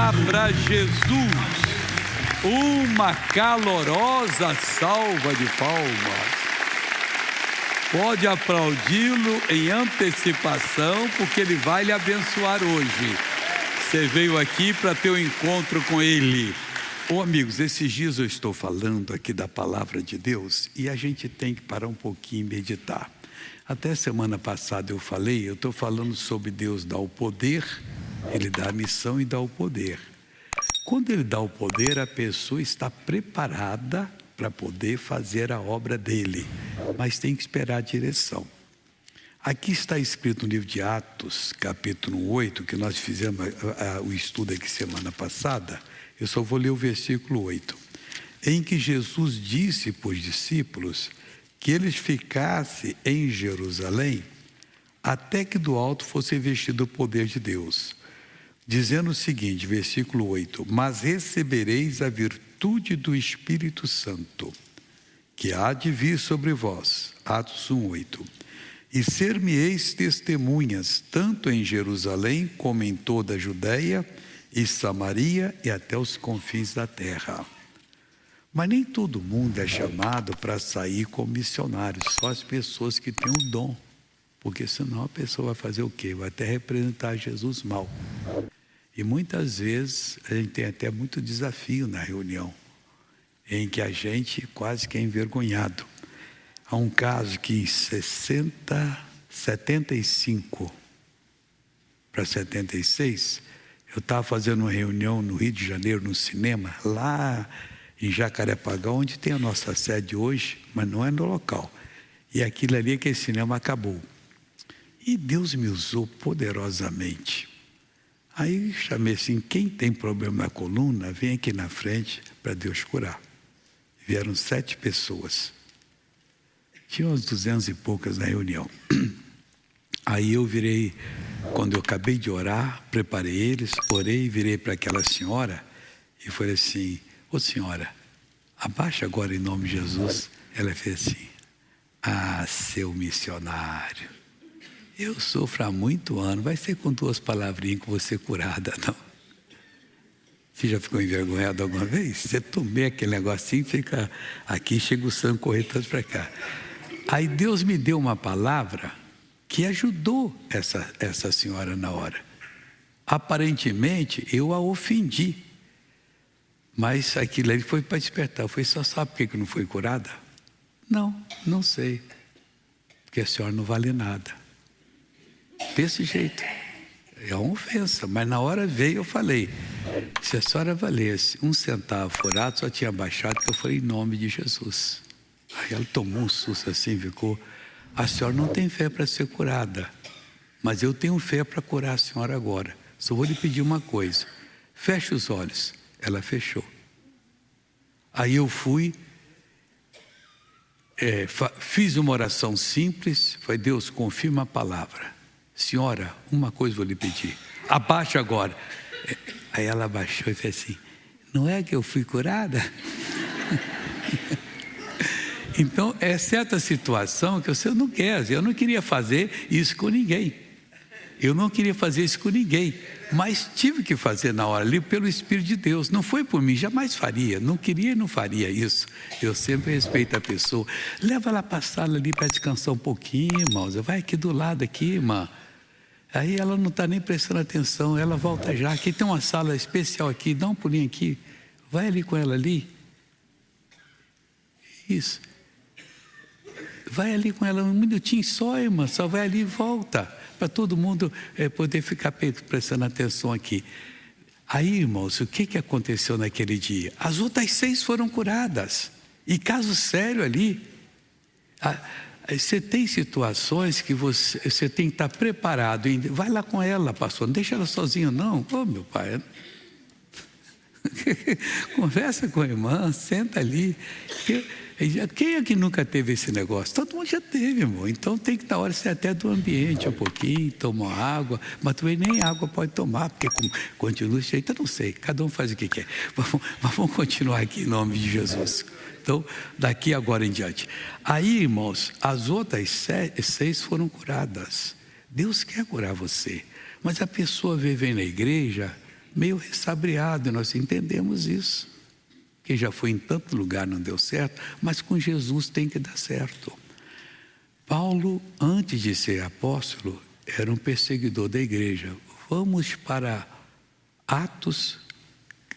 Dá para Jesus uma calorosa salva de palmas. Pode aplaudi-lo em antecipação, porque ele vai lhe abençoar hoje. Você veio aqui para ter um encontro com ele. Amigos, esses dias eu estou falando aqui da palavra de Deus e a gente tem que parar um pouquinho e meditar. Até semana passada eu estou falando sobre Deus dar o poder, Ele dá a missão e dá o poder. Quando Ele dá o poder, a pessoa está preparada para poder fazer a obra dEle, mas tem que esperar a direção. Aqui está escrito no livro de Atos, capítulo 8, que nós fizemos o estudo aqui semana passada. Eu só vou ler o versículo 8. Em que Jesus disse para os discípulos que eles ficassem em Jerusalém até que do alto fosse vestido o poder de Deus. Dizendo o seguinte, versículo 8: mas recebereis a virtude do Espírito Santo, que há de vir sobre vós. Atos 1:8. E ser-me-eis testemunhas, tanto em Jerusalém como em toda a Judeia e Samaria e até os confins da terra. Mas nem todo mundo é chamado para sair como missionário, só as pessoas que têm o dom. Porque senão a pessoa vai fazer o quê? Vai até representar Jesus mal. E muitas vezes a gente tem até muito desafio na reunião, em que a gente quase que é envergonhado. Há um caso que em 75 para 76, eu estava fazendo uma reunião no Rio de Janeiro, no cinema, lá em Jacarepaguá, onde tem a nossa sede hoje, mas não é no local. E aquilo ali, aquele cinema acabou. E Deus me usou poderosamente. Aí chamei assim, quem tem problema na coluna, vem aqui na frente para Deus curar. Vieram 7 pessoas. Tinha umas 200 e poucas na reunião. Aí eu virei, quando eu acabei de orar, preparei eles, orei, virei para aquela senhora e falei assim, ô senhora, abaixa agora em nome de Jesus. Ela fez assim, seu missionário, eu sofro há muito ano, vai ser com 2 palavrinhas que você curada, não? Você já ficou envergonhado alguma vez? Você tomei aquele negocinho, fica aqui, chega o sangue correndo tanto para cá. Aí Deus me deu uma palavra que ajudou essa senhora na hora. Aparentemente, eu a ofendi. Mas aquilo ali foi para despertar. Eu falei, só sabe por que não foi curada? Não sei. Porque a senhora não vale nada. Desse jeito. É uma ofensa. Mas na hora veio, eu falei, se a senhora valesse 1 centavo furado, só tinha baixado, que eu falei, em nome de Jesus. Aí ela tomou um susto assim, ficou, a senhora não tem fé para ser curada, mas eu tenho fé para curar a senhora agora. Só vou lhe pedir uma coisa, feche os olhos. Ela fechou. Aí eu fui, fiz uma oração simples, foi Deus, confirma a palavra. Senhora, uma coisa vou lhe pedir, abaixa agora. Aí ela abaixou e fez assim, não é que eu fui curada? Então, é certa situação que você não quer. Eu não queria fazer isso com ninguém. Mas tive que fazer na hora ali pelo Espírito de Deus. Não foi por mim, jamais faria. Não queria e não faria isso. Eu sempre respeito a pessoa. Leva ela para a sala ali para descansar um pouquinho, irmãos. Vai aqui do lado, aqui, irmã. Aí ela não está nem prestando atenção. Ela volta já. Aqui tem uma sala especial aqui. Dá um pulinho aqui. Vai ali com ela ali. Isso. Vai ali com ela um minutinho só, irmã, só vai ali e volta, para todo mundo poder ficar prestando atenção aqui. Aí, irmãos, o que aconteceu naquele dia? As outras 6 foram curadas, e caso sério ali. Você tem situações que você tem que estar preparado, vai lá com ela, pastor, não deixa ela sozinha não. Meu pai, conversa com a irmã, senta ali. Quem é que nunca teve esse negócio? Todo mundo já teve, irmão. Então tem que, na hora, você até do ambiente um pouquinho, tomar água, mas também nem água pode tomar, porque continua cheio. Então não sei, cada um faz o que quer. Vamos continuar aqui em nome de Jesus. Então, daqui agora em diante. Aí, irmãos, as outras 6 foram curadas. Deus quer curar você, mas a pessoa vem na igreja, meio ressabiado, e nós entendemos isso. Que já foi em tanto lugar, não deu certo, mas com Jesus tem que dar certo. Paulo, antes de ser apóstolo, era um perseguidor da igreja. Vamos para Atos,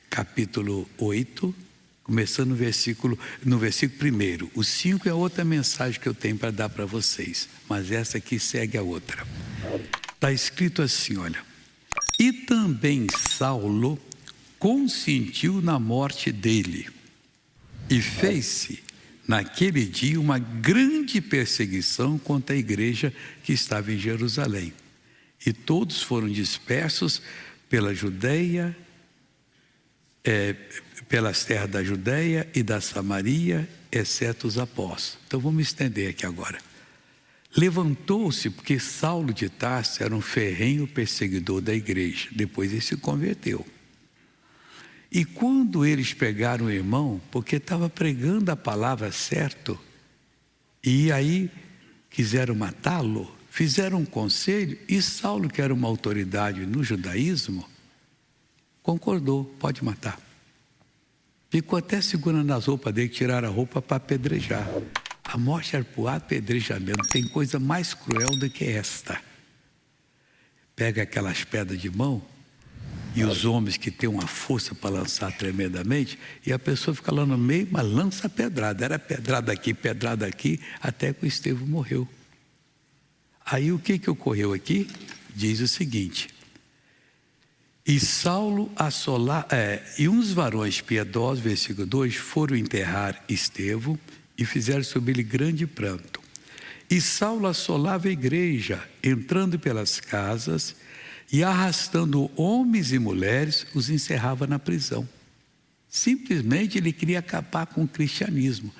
capítulo 8, começando no versículo 1. O 5 é outra mensagem que eu tenho para dar para vocês, mas essa aqui segue a outra. Está escrito assim, olha. E também Saulo consentiu na morte dele, e fez-se naquele dia uma grande perseguição contra a igreja que estava em Jerusalém. E todos foram dispersos pela Judeia, pelas terras da Judeia e da Samaria, exceto os apóstolos. Então vamos estender aqui agora. Levantou-se, porque Saulo de Tarso era um ferrenho perseguidor da igreja. Depois ele se converteu. E quando eles pegaram o irmão, porque estava pregando a palavra certo, e aí quiseram matá-lo, fizeram um conselho, e Saulo, que era uma autoridade no judaísmo, concordou, pode matar. Ficou até segurando as roupas dele, tiraram a roupa para apedrejar. A morte era por apedrejamento, não tem coisa mais cruel do que esta. Pega aquelas pedras de mão, e os homens que têm uma força para lançar tremendamente, e a pessoa fica lá no meio, mas lança a pedrada. Era pedrada aqui, até que o Estevão morreu. Aí o que ocorreu aqui? Diz o seguinte: e Saulo e uns varões piedosos, versículo 2, foram enterrar Estevão e fizeram sobre ele grande pranto. E Saulo assolava a igreja, entrando pelas casas e arrastando homens e mulheres, os encerrava na prisão. Simplesmente ele queria acabar com o cristianismo.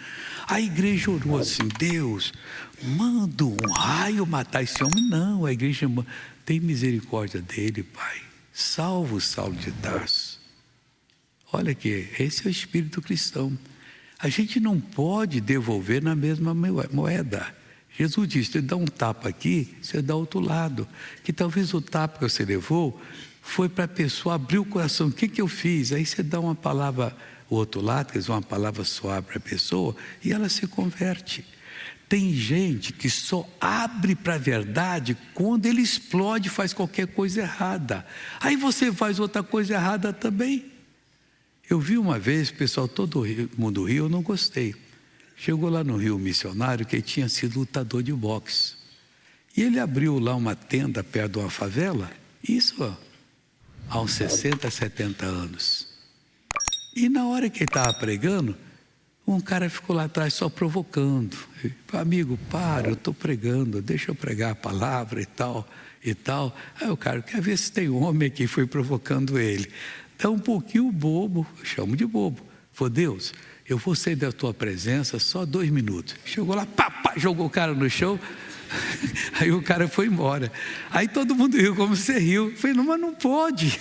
A igreja orou assim: Deus, manda um raio matar esse homem. Não, a igreja tem misericórdia dele, Pai. Salva o Saulo de Tarso. Olha aqui, esse é o espírito cristão. A gente não pode devolver na mesma moeda. Jesus disse: você dá um tapa aqui, você dá outro lado. Que talvez o tapa que você levou foi para a pessoa abrir o coração. O que eu fiz? Aí você dá uma palavra, o outro lado, quer dizer, uma palavra suave para a pessoa, e ela se converte. Tem gente que só abre para a verdade quando ele explode, faz qualquer coisa errada. Aí você faz outra coisa errada também. Eu vi uma vez, o pessoal todo mundo riu, eu não gostei. Chegou lá no Rio um missionário que tinha sido lutador de boxe. E ele abriu lá uma tenda perto de uma favela, isso há uns 60, 70 anos. E na hora que ele estava pregando, um cara ficou lá atrás só provocando. Amigo, para, eu estou pregando, deixa eu pregar a palavra e tal, e tal. Aí o cara, quer ver se tem homem aqui, foi provocando ele. Então um pouquinho bobo, eu chamo de bobo. Falei: Deus, eu vou sair da tua presença só 2 minutos. Chegou lá, pá, jogou o cara no chão. Aí o cara foi embora. Aí todo mundo riu, como você riu. Eu falei: não, mas não pode.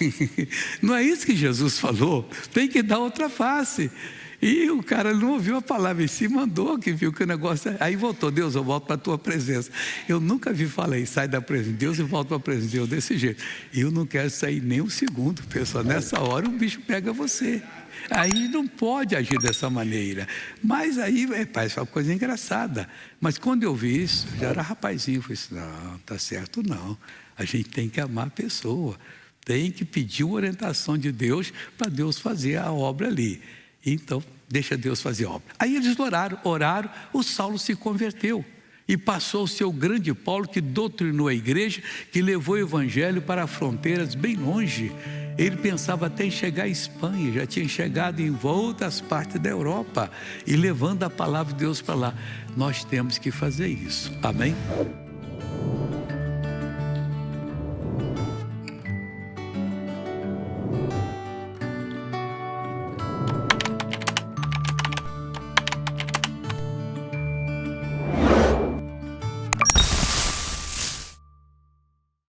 Não é isso que Jesus falou. Tem que dar outra face. E o cara não ouviu a palavra em si, mandou, que viu que o negócio... Aí voltou: Deus, eu volto para a tua presença. Eu nunca vi falar isso: sai da presença de Deus e volta para a presença de Deus desse jeito. E eu não quero sair nem um segundo, pessoal. Nessa hora o bicho pega você. Aí não pode agir dessa maneira. Mas aí parece uma coisa engraçada. Mas quando eu vi isso, eu já era rapazinho. Eu falei assim: não, tá certo não. A gente tem que amar a pessoa. Tem que pedir uma orientação de Deus para Deus fazer a obra ali. Então, deixa Deus fazer a obra. Aí eles oraram, o Saulo se converteu. E passou o seu grande Paulo, que doutrinou a igreja, que levou o evangelho para fronteiras bem longe. Ele pensava até em chegar à Espanha, já tinha chegado em outras partes da Europa, e levando a palavra de Deus para lá. Nós temos que fazer isso. Amém?